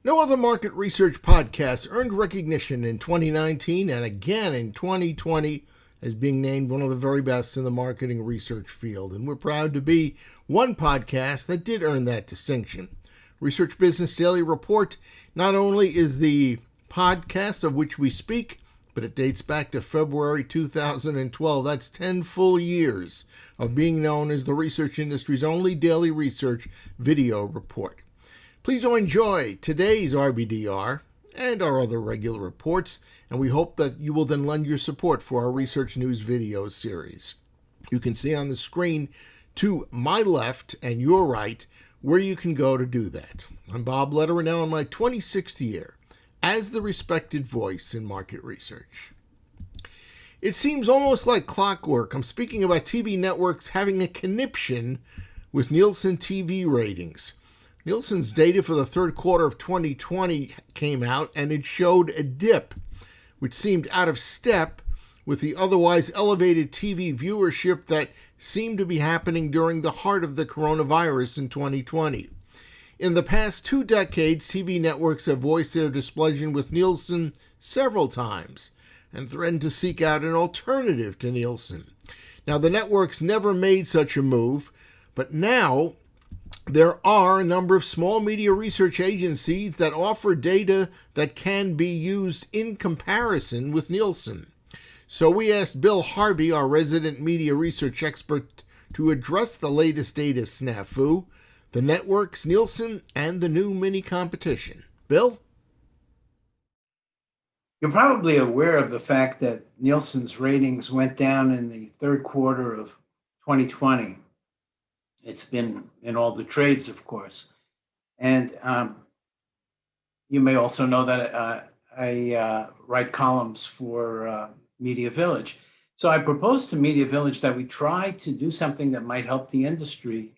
No other market research podcast earned recognition in 2019 and again in 2020 as being named one of the very best in the marketing research field. And we're proud to be one podcast that did earn that distinction. Research Business Daily Report not only is the podcast of which we speak, but it dates back to February 2012. That's 10 full years of being known as the research industry's only daily research video report. Please enjoy today's RBDR and our other regular reports, and we hope that you will then lend your support for our Research News video series. You can see on the screen to my left and your right where you can go to do that. I'm Bob Lederer, now in my 26th year as the respected voice in market research. It seems almost like clockwork. I'm speaking about TV networks having a conniption with Nielsen TV ratings. Nielsen's data for the third quarter of 2020 came out, and it showed a dip, which seemed out of step with the otherwise elevated TV viewership that seemed to be happening during the heart of the coronavirus in 2020. In the past 2 decades, TV networks have voiced their displeasure with Nielsen several times and threatened to seek out an alternative to Nielsen. Now, the networks never made such a move, but now there are a number of small media research agencies that offer data that can be used in comparison with Nielsen. So we asked Bill Harvey, our resident media research expert, to address the latest data snafu, the networks, Nielsen, and the new mini competition. Bill? You're probably aware of the fact that Nielsen's ratings went down in the third quarter of 2020. It's been in all the trades, of course. And you may also know that I write columns for Media Village. So I proposed to Media Village that we try to do something that might help the industry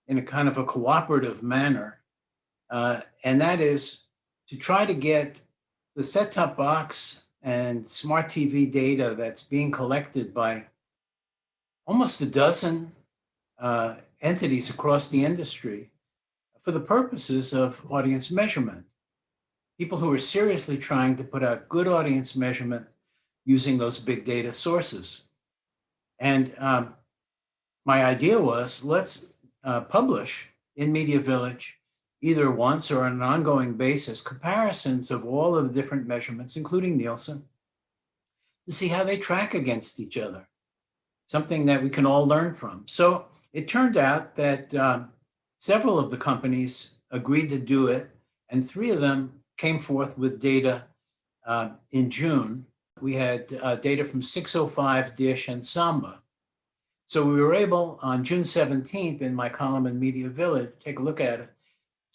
in a kind of a cooperative manner. And that is to try to get the set-top box and smart TV data that's being collected by almost a dozen entities across the industry for the purposes of audience measurement. People who are seriously trying to put out good audience measurement using those big data sources. And my idea was, let's publish in Media Village, either once or on an ongoing basis, comparisons of all of the different measurements, including Nielsen, to see how they track against each other, something that we can all learn from. So it turned out that several of the companies agreed to do it, and 3 of them came forth with data in June. We had data from 605, Dish, and Samba. So we were able, on June 17th, in my column in Media Village, take a look at it,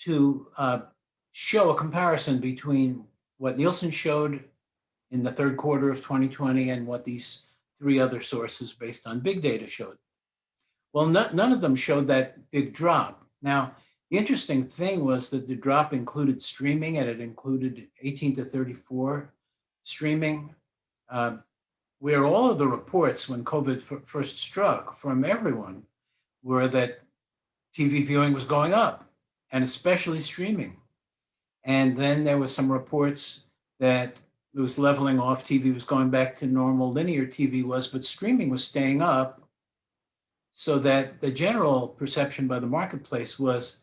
to show a comparison between what Nielsen showed in the third quarter of 2020 and what these 3 other sources based on big data showed. Well, none of them showed that big drop. Now, the interesting thing was that the drop included streaming, and it included 18 to 34 streaming, where all of the reports when COVID first struck from everyone were that TV viewing was going up, and especially streaming. And then there was some reports that it was leveling off, TV was going back to normal, linear TV was, but streaming was staying up, so that the general perception by the marketplace was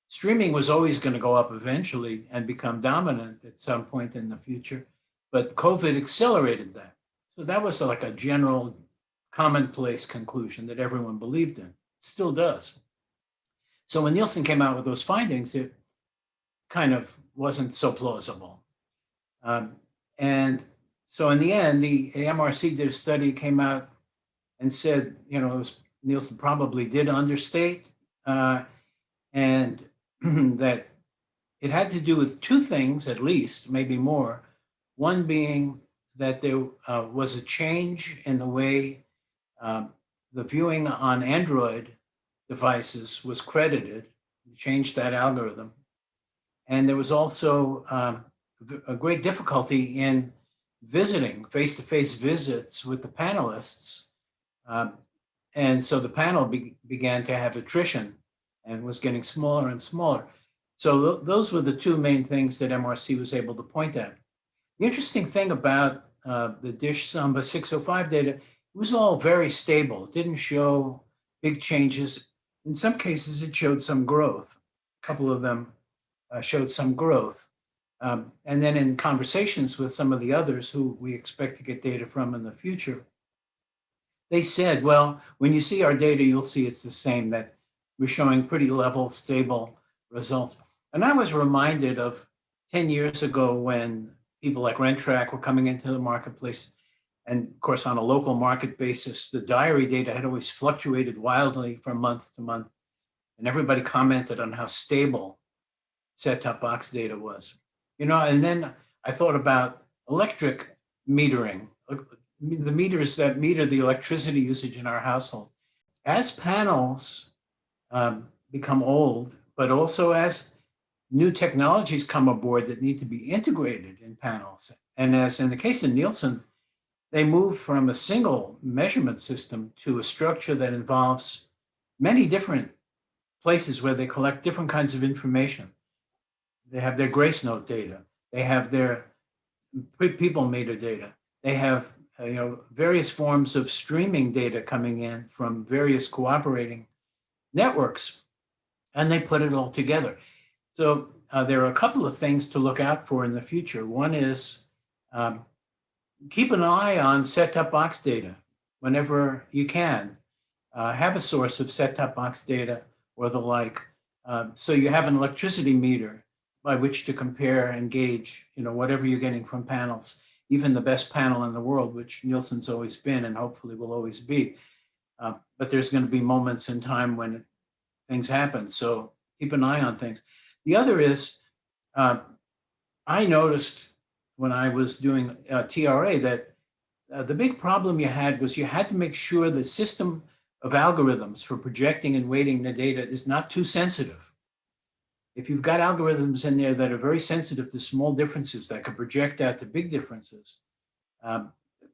streaming was always going to go up eventually and become dominant at some point in the future, but COVID accelerated that. So that was like a general commonplace conclusion that everyone believed in. It still does. So when Nielsen came out with those findings, it kind of wasn't so plausible. And so in the end, the MRC did a study, came out and said, Nielsen probably did understate, and that it had to do with 2 things, at least, maybe more. One being that there was a change in the way the viewing on Android devices was credited, changed that algorithm. And there was also a great difficulty in visiting, face-to-face visits with the panelists. And so the panel began to have attrition and was getting smaller and smaller. So those were the two main things that MRC was able to point at. The interesting thing about the Dish Samba 605 data, it was all very stable. It didn't show big changes. In some cases, it showed some growth. A couple of them showed some growth. And then in conversations with some of the others who we expect to get data from in the future, they said, well, when you see our data, you'll see it's the same, that we're showing pretty level, stable results. And I was reminded of 10 years ago when people like RentTrack were coming into the marketplace. And of course, on a local market basis, the diary data had always fluctuated wildly from month to month. And everybody commented on how stable set-top box data was. And then I thought about electric metering, the meters that meter the electricity usage in our household. As panels become old, but also as new technologies come aboard that need to be integrated in panels, and as in the case of Nielsen, they move from a single measurement system to a structure that involves many different places where they collect different kinds of information. They have their Grace Note data. They have their people meter data. They have various forms of streaming data coming in from various cooperating networks, and they put it all together. So there are a couple of things to look out for in the future. One is keep an eye on set-top box data whenever you can. Have a source of set-top box data or the like. So you have an electricity meter by which to compare and gauge, whatever you're getting from panels, even the best panel in the world, which Nielsen's always been and hopefully will always be. But there's going to be moments in time when things happen. So keep an eye on things. The other is, I noticed when I was doing TRA that the big problem you had was you had to make sure the system of algorithms for projecting and weighting the data is not too sensitive. If you've got algorithms in there that are very sensitive to small differences that can project out to big differences,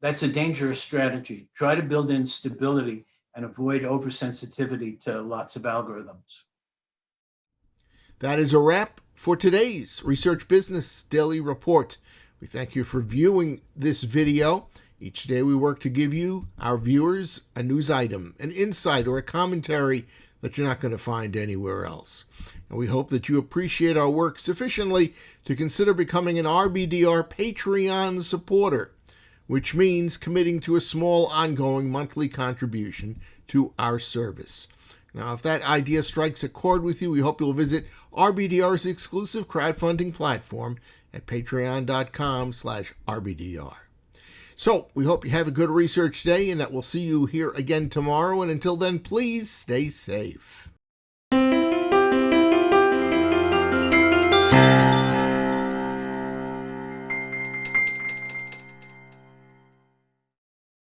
that's a dangerous strategy. Try to build in stability and avoid oversensitivity to lots of algorithms. That is a wrap for today's Research Business Daily Report. We thank you for viewing this video. Each day we work to give you, our viewers, a news item, an insight, or a commentary that you're not going to find anywhere else. And we hope that you appreciate our work sufficiently to consider becoming an RBDR Patreon supporter, which means committing to a small ongoing monthly contribution to our service. Now, if that idea strikes a chord with you, we hope you'll visit RBDR's exclusive crowdfunding platform at patreon.com/RBDR. So, we hope you have a good research day and that we'll see you here again tomorrow. And until then, please stay safe.